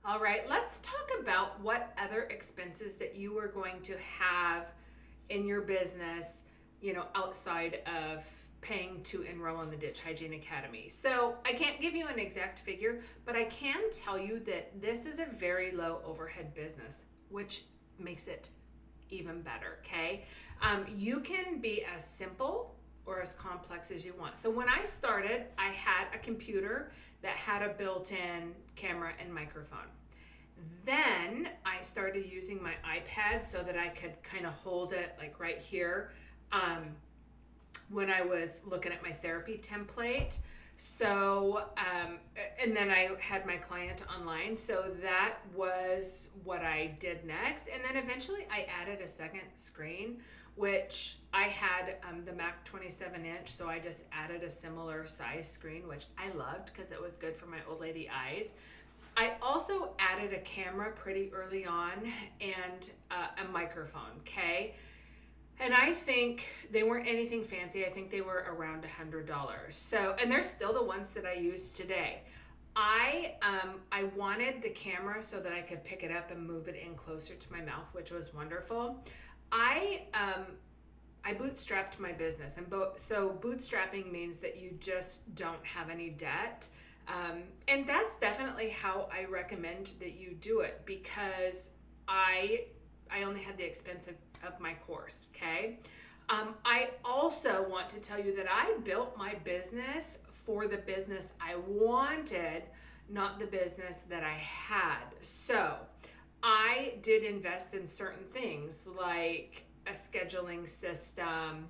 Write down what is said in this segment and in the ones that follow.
All right, let's talk about what other expenses that you are going to have in your business, outside of paying to enroll in the Ditch Hygiene Academy. So I can't give you an exact figure, but I can tell you that this is a very low overhead business, which makes it even better, okay? You can be as simple or as complex as you want. So when I started, I had a computer that had a built-in camera and microphone. Then I started using my iPad so that I could kind of hold it like right here when I was looking at my therapy template. So, and then I had my client online. So that was what I did next. And then eventually I added a second screen, which I had the Mac 27-inch. So I just added a similar size screen, which I loved because it was good for my old lady eyes. I also added a camera pretty early on and a microphone, okay? And I think they weren't anything fancy. I think they were around $100. So, and they're still the ones that I use today. I wanted the camera so that I could pick it up and move it in closer to my mouth, which was wonderful. I bootstrapped my business, and so bootstrapping means that you just don't have any debt. And that's definitely how I recommend that you do it, because I only had the expense of my course, okay? I also want to tell you that I built my business for the business I wanted, not the business that I had. So I did invest in certain things like a scheduling system,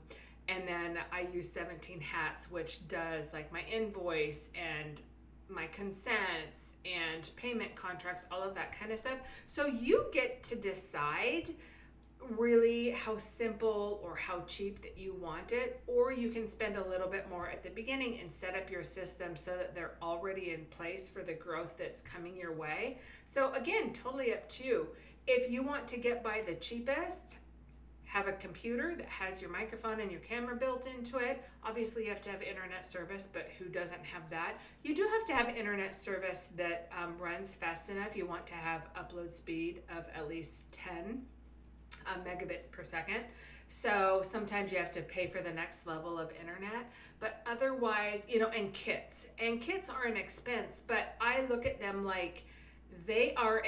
and then I use 17 Hats, which does like my invoice and my consents and payment contracts, all of that kind of stuff. So you get to decide really how simple or how cheap that you want it, or you can spend a little bit more at the beginning and set up your system so that they're already in place for the growth that's coming your way. So again, totally up to you. If you want to get by the cheapest, have a computer that has your microphone and your camera built into it. Obviously you have to have internet service, but who doesn't have that? You do have to have internet service that runs fast enough. You want to have upload speed of at least 10 megabits per second. So sometimes you have to pay for the next level of internet, but otherwise, and kits are an expense, but I look at them like they are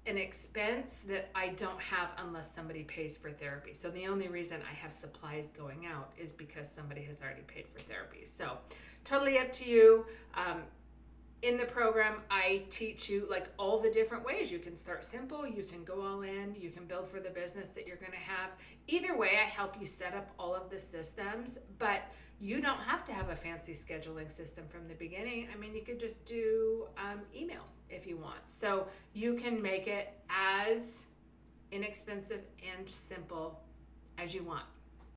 an expense that I don't have unless somebody pays for therapy. So the only reason I have supplies going out is because somebody has already paid for therapy. So totally up to you. In the program, I teach you like all the different ways. You can start simple, you can go all in, you can build for the business that you're going to have. Either way, I help you set up all of the systems, but you don't have to have a fancy scheduling system from the beginning. I mean, you could just do emails if you want. So you can make it as inexpensive and simple as you want.